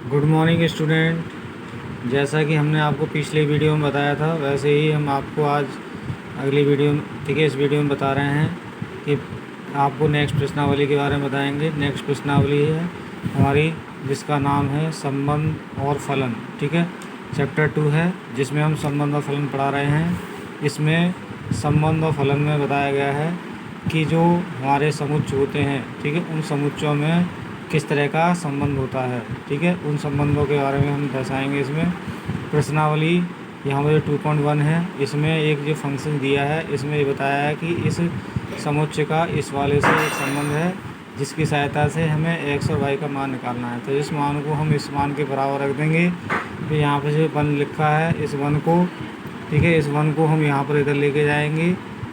Good morning student. जैसा कि हमने आपको पिछले वीडियो में बताया था वैसे ही हम आपको आज अगली वीडियो ठीक है इस वीडियो में बता रहे हैं कि आपको नेक्स्ट प्रश्नावली के बारे में बताएंगे। नेक्स्ट प्रश्नावली है हमारी जिसका नाम है संबंध और फलन। ठीक है, चैप्टर 2 है जिसमें हम संबंध और फलन पढ़ा रहे हैं। इसमें संबंध और फलन में बताया गया है कि जो हमारे समुच्चय होते हैं, ठीक है, उन समुच्चयों में किस तरह का संबंध होता है। ठीक है, उन संबंधों के बारे में हम दर्शाएंगे। इसमें प्रश्नावली यहाँ पर 2.1 है। इसमें एक जो फंक्शन दिया है इसमें ये बताया है कि इस समुच्चय का इस वाले से एक संबंध है जिसकी सहायता से हमें x और y का मान निकालना है। तो इस मान को हम इस मान के बराबर रख देंगे। तो यहाँ पर जो वन लिखा है इस वन को, ठीक है, इस वन को हम यहाँ पर इधर लेके जाएंगे।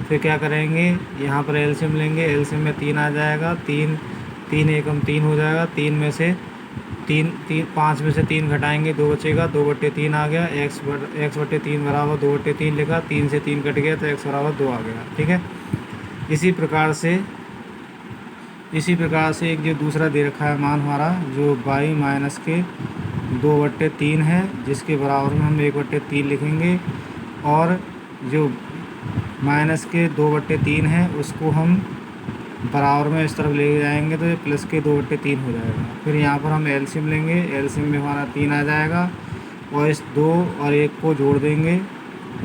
फिर क्या करेंगे, यहाँ पर एलसीएम लेंगे। एलसीएम में 3 आ जाएगा, 3 एकम 3 हो जाएगा। 3 में से 5 में से 3 घटाएंगे, 2 बचेगा, 2/3 आ गया। x/3 बराबर 2/3 लिखा, 3 से 3 कट गया तो x बराबर 2 आ गया। ठीक है, इसी प्रकार से एक जो दूसरा दे रखा है मान हमारा जो y माइनस के 2/3 है जिसके बराबर में हम 1/3 लिखेंगे। और जो माइनस के 2/3 है उसको हम बराबर में इस तरफ ले जाएंगे तो ये प्लस के 2/3 हो जाएगा। फिर यहाँ पर हम एलसीएम लेंगे। एलसीएम में हमारा 3 आ जाएगा और इस 2 और 1 को जोड़ देंगे,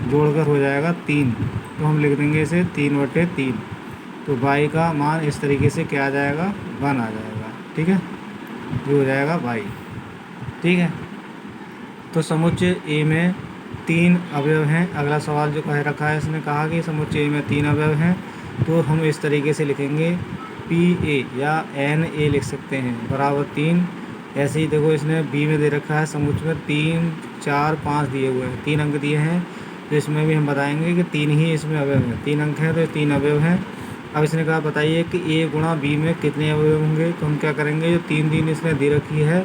जोड़कर हो जाएगा 3। तो हम लिख देंगे इसे 3/3। तो y का मान इस तरीके से क्या आ जाएगा, 1 आ जाएगा। ठीक है, ये हो जाएगा y। ठीक है, तो समुच्चय ए में 3 अवयव हैं। अगला सवाल जो कह रखा है इसने कहा कि समुच्चय ए में 3 अवयव हैं। तो हम इस तरीके से लिखेंगे PA या NA लिख सकते हैं बराबर 3। ऐसे ही देखो इसने बी में दे रखा है समुच्चय में 3, 4, 5 दिए हुए हैं, 3 अंक दिए हैं। तो इसमें भी हम बताएंगे कि 3 ही इसमें अवयव हैं, 3 अंक हैं तो 3 अवयव हैं। अब इसने कहा बताइए कि A गुणा B में कितने अवयव होंगे। तो हम क्या करेंगे, जो 3 इसने दे रखी है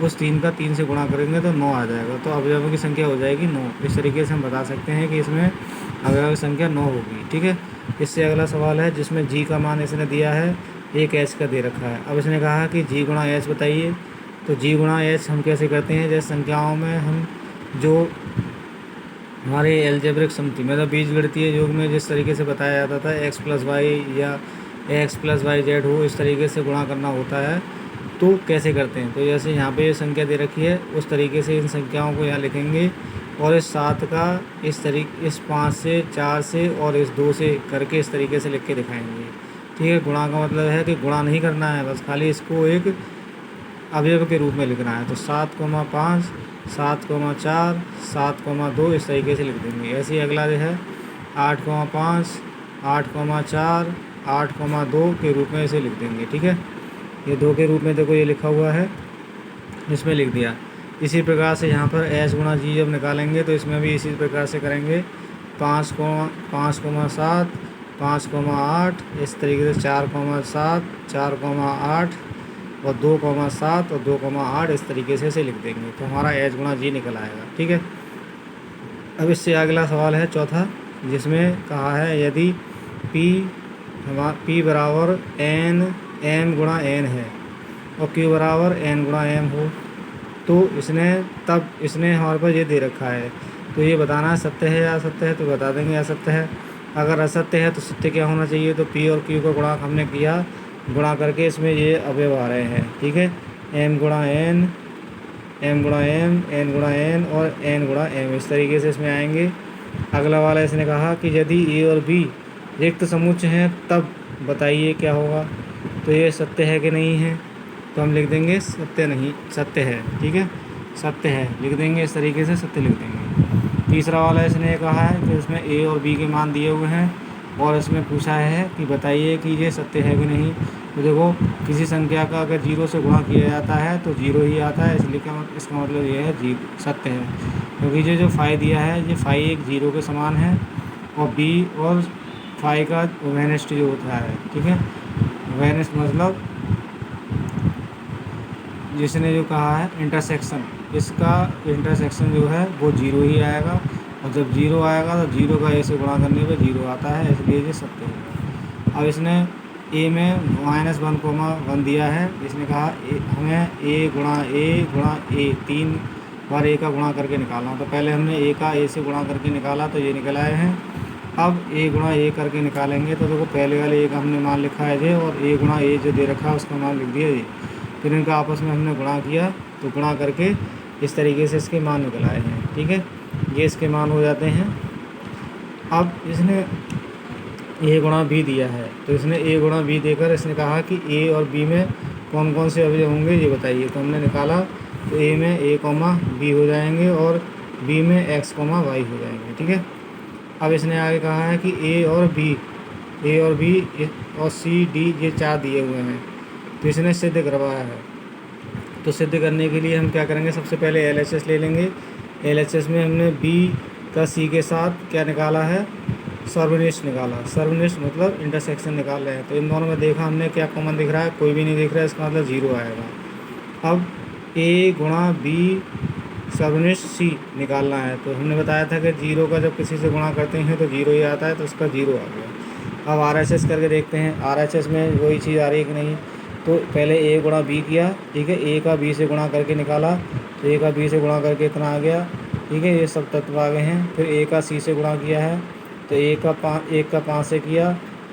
उस 3 का 3 से गुणा करेंगे तो 9 आ जाएगा। तो अवयवों की संख्या हो जाएगी 9। इस तरीके से हम बता सकते हैं कि इसमें अवयवों की संख्या 9 होगी। ठीक है, इससे अगला सवाल है जिसमें g का मान इसने दिया है, एक h का दे रखा है। अब इसने कहा कि g गुणा h बताइए। तो g गुणा h हम कैसे करते हैं, जैसे संख्याओं में हम जो हमारे एल्जेब्रिक समती मतलब बीजगणितीय योग में जिस तरीके से बताया जाता था x + y या x + yz हो, इस तरीके से गुणा करना होता है। तो कैसे करते हैं, तो जैसे यहाँ पे संख्या दे रखी है उस तरीके से इन संख्याओं को यहाँ लिखेंगे और इस 7 का इस 5 से, 4 से और इस 2 से करके इस तरीके से लिख के दिखाएंगे। ठीक है, गुणा का मतलब है कि गुणा नहीं करना है, बस खाली इसको एक अवयव के रूप में लिखना है। तो 7,5, 7,4, 7,2 इस तरीके से लिख देंगे। ऐसे ही अगला जो है 8,5, 8,4, 8,2 के रूप में इसे लिख देंगे। ठीक है, ये 2 के रूप में देखो ये लिखा हुआ है, इसमें लिख दिया। इसी प्रकार से यहाँ पर h गुणा g जब निकालेंगे तो इसमें भी इसी प्रकार से करेंगे। 5,7, 5,8 इस तरीके से 4,7, 4,8 और 2,7 और 2,8 इस तरीके से इसे लिख देंगे तो हमारा h गुणा g निकल आएगा। ठीक है, अब इससे अगला सवाल है चौथा जिसमें कहा है यदि P बराबर m गुणा n है और Q बराबर n गुणा m हो तो इसने हमारे पास ये दे रखा है। तो ये बताना है सत्य है या असत्य है। तो बता देंगे असत्य है। अगर असत्य है तो सत्य क्या होना चाहिए, तो P और Q का गुणा हमने किया, गुणा करके इसमें ये अवयव आ रहे हैं। ठीक है, m गुणा n, m गुणा m, n गुणा n और n गुणा m इस तरीके से इसमें आएंगे। अगला वाला इसने कहा कि यदि A और B रिक्त समुच्चय हैं तब बताइए क्या होगा। तो ये सत्य है कि नहीं है, तो हम लिख देंगे सत्य नहीं, सत्य है। ठीक है, सत्य है लिख देंगे, इस तरीके से सत्य लिख देंगे। तीसरा वाला इसने कहा है कि इसमें a और b के मान दिए हुए हैं और इसमें पूछा है कि बताइए कि ये सत्य है कि नहीं। तो देखो किसी संख्या का अगर 0 से गुणा किया जाता है तो 0 ही आता है, इसलिए इसका मतलब ये है सत्य है। क्योंकि जो फाई दिया है ये फाई एक 0 के समान है और b और फाई का वेनिस्ट जो होता है। ठीक है, वेनिस्ट मतलब जिसने जो कहा है इंटरसेक्शन, इसका इंटरसेक्शन जो है वो 0 ही आएगा और जब 0 आएगा तो 0 का a से गुणा करने पे 0 आता है, इसलिए ये सत्य है। अब इसने ए में -1, दिया है। इसने कहा हमें ए गुणा ए 3 बार ए का गुणा करके निकालना। तो पहले हमने ए का ए से गुणा करके निकाला तो ये निकल आए हैं। अब ए गुणा ए करके निकालेंगे तो देखो पहले वाले ए का हमने मान लिखा है जे, और ए गुणा ए जो दे रखा है उसका मान लिख दिया ये। फिर इनका आपस में हमने गुणा किया तो गुणा करके इस तरीके से इसके मान निकल आए हैं। ठीक है, ये इसके मान हो जाते हैं। अब इसने ए गुणा बी दिया है तो इसने ए गुणा बी देकर इसने कहा कि ए और बी में कौन कौन से अवयव होंगे ये बताइए। तो हमने निकाला तो ए में ए कॉमा बी हो जाएंगे और बी में एक्स कॉमा वाई हो जाएंगे। ठीक है, अब इसने आगे कहा है कि ए और बी और सी डी ये 4 दिए हुए हैं तो इसने सिद्ध करवाया है। तो सिद्ध करने के लिए हम क्या करेंगे, सबसे पहले एलएचएस ले लेंगे। एलएचएस में हमने बी का सी के साथ क्या निकाला है, सर्वनिष्ठ निकाला। सर्वनिष्ठ मतलब इंटरसेक्शन निकाल रहे हैं। तो इन दोनों में देखा हमने क्या कॉमन दिख रहा है, कोई भी नहीं दिख रहा है, इसका मतलब 0 आएगा। अब ए गुणा बी सर्वनिष्ठ सी निकालना है। तो हमने बताया था कि 0 का जब किसी से गुणा करते हैं तो 0 ही आता है, तो उसका 0 आ गया। अब आरएचएस करके देखते हैं, आरएचएस में वही चीज़ आ रही है कि नहीं। तो पहले ए गुणा बी किया, ठीक है, ए का बी से गुणा करके निकाला तो ए का बी से गुणा करके इतना आ गया। ठीक है, ये सब तत्व आ गए हैं। फिर ए का सी से गुणा किया है तो एक का 5 से किया,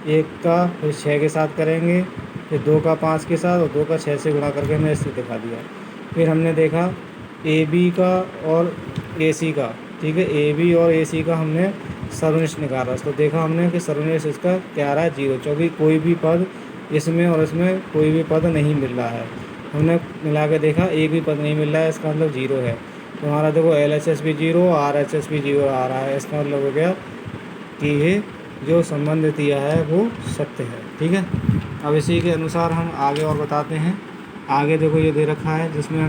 एक का फिर 6 के साथ करेंगे, फिर 2 का 5 के साथ और 2 का 6 से गुणा करके हमने इससे दिखा दिया। फिर हमने देखा ए बी का और ए सी का, ठीक है, ए बी और ए सी का हमने सर्वनिष्ठ निकाला। तो देखा हमने कि सर्वनिष्ठ इसका क्या आ रहा है, 0, क्योंकि कोई भी पद इसमें और इसमें कोई भी पद नहीं मिल रहा है। हमने मिला के देखा एक भी पद नहीं मिल रहा है, इसका मतलब 0 है। तो हमारा देखो LHS भी 0, RHS भी 0 आ रहा है। इसका मतलब हो गया कि ये जो संबंध दिया है वो सत्य है। ठीक है, अब इसी के अनुसार हम आगे और बताते हैं। आगे देखो ये दे रखा है जिसमें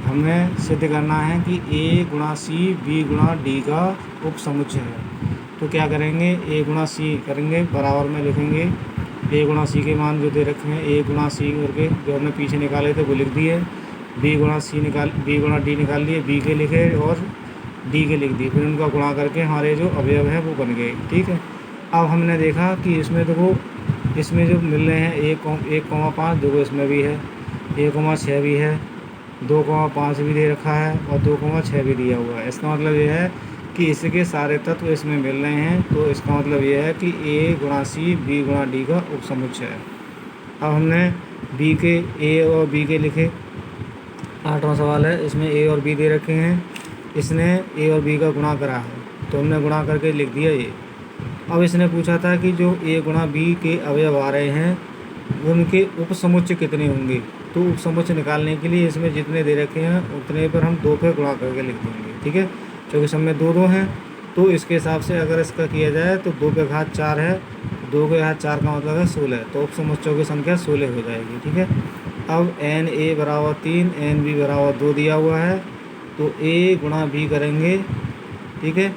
हमें सिद्ध करना है कि ए गुणा सी बी गुणा डी का उपसमुच्चय है। तो क्या करेंगे, ए गुणा सी करेंगे, बराबर में लिखेंगे ए गुणा सी के मान जो दे रखे हैं, ए गुणा सी करके जो हमने पीछे निकाले थे वो लिख दिए। बी गुणा डी निकाल लिए, बी के लिखे और डी के लिख दिए। फिर उनका गुणा करके हमारे जो अवयव हैं वो बन गए। ठीक है, अब हमने देखा कि इसमें देखो इसमें जो मिल रहे हैं 1,5 देखो इसमें भी है, 1,6 भी है, 2,5 भी दे रखा है और 2,6 भी दिया हुआ है। इसका मतलब ये है कि इसके सारे तत्व इसमें मिल रहे हैं। तो इसका मतलब ये है कि ए गुणा सी बी गुणा डी का उपसमुच्चय है। अब हमने बी के ए और बी के लिखे। 8वां सवाल है, इसमें ए और बी दे रखे हैं, इसने ए और बी का गुणा करा है तो हमने गुणा करके लिख दिया ये। अब इसने पूछा था कि जो ए गुणा बी के अवयव आ रहे हैं उनके उपसमुच्चय कितने होंगे। तो उपसमुच्चय निकालने के लिए इसमें जितने दे रखे हैं उतने पर हम 2 पे गुणा करके लिख देंगे। ठीक है, क्योंकि सब में 2 हैं तो इसके हिसाब से अगर इसका किया जाए तो 2 पे घात 4 है, 2 के घात 4 का मतलब है 16, तो उपसमुच्चयों की संख्या 16 हो जाएगी। ठीक है, अब एन ए बराबर 3 एन बी बराबर 2 दिया हुआ है तो ए गुणा बी करेंगे। ठीक है,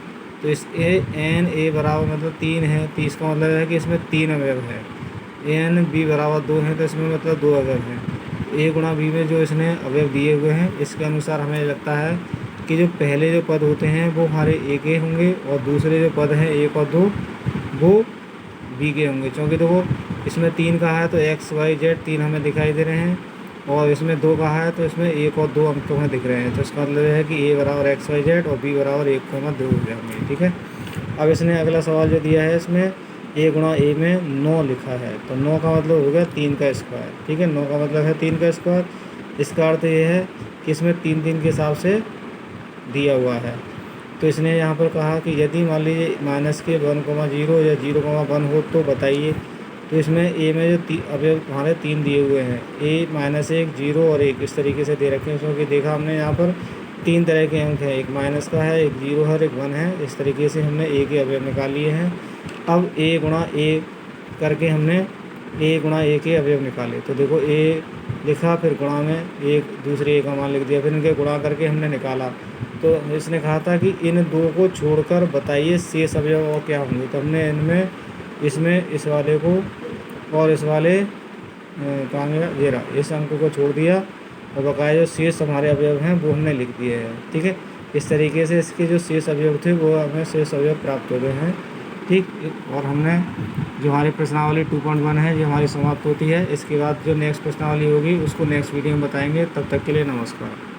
तो इस एन ए बराबर मतलब 3 है, 30 का मतलब है कि इसमें 3 अवयव है। एन बी बराबर 2 है तो इसमें मतलब 2 अवयव हैं। ए गुणा बी में जो इसने अवयव दिए हुए हैं इसके अनुसार हमें लगता है कि जो पहले जो पद होते हैं वो हमारे ए के होंगे और दूसरे जो पद हैं 1 और 2 वो बी के होंगे। क्योंकि देखो इसमें 3 का है तो एक्स वाई जेड 3 हमें दिखाई दे रहे हैं और इसमें 2 का है तो इसमें 1 और 2 अंक हमें दिख रहे हैं। तो इसका मतलब है कि ए बराबर एक्स वाई जेड और बी बराबर 1,2 हो जाएंगे। ठीक है, अब इसने अगला सवाल जो दिया है इसमें ए गुणा ए में 9 लिखा है तो 9 का मतलब हो गया 3 का स्क्वायर। ठीक है, 9 का मतलब है 3 का स्क्वायर। इसका अर्थ ये है कि इसमें 3 के हिसाब से दिया हुआ है। तो इसने यहाँ पर कहा कि यदि मान लीजिए माइनस के 1,0 या 0,1 हो तो बताइए। तो इसमें ए में जो अवयव हमारे 3 दिए हुए हैं, ए -1 0 और 1 इस तरीके से दे रखे हैं। क्योंकि देखा हमने यहाँ पर 3 तरह के अंक हैं, एक माइनस का है, एक 0 है और एक 1 है। इस तरीके से हमने ए के अवयव निकाल लिए हैं। अब ए गुणा ए करके हमने ए गुणा ए के अवयव निकाले। तो देखो ए लिखा, फिर गुणा में एक दूसरे ए का मान लिख दिया, फिर इनके गुणा करके हमने निकाला। तो इसने कहा था कि इन 2 को छोड़कर बताइए शेष अवयव और क्या होंगे। तो हमने इसमें इस वाले को और इस वाले कहाँ गया ये रहा, इस अंक को छोड़ दिया और बकाया जो शेष हमारे अवयव हैं वो हमने लिख दिए हैं। ठीक है, इस तरीके से इसके जो शेष अवयव थे वो हमें शेष अवयव प्राप्त हो गए हैं। ठीक। और हमने जो हमारी प्रश्नावली 2.1 है जो हमारी समाप्त होती है। इसके बाद जो नेक्स्ट प्रश्नावली होगी उसको नेक्स्ट वीडियो में बताएंगे। तब तक के लिए नमस्कार।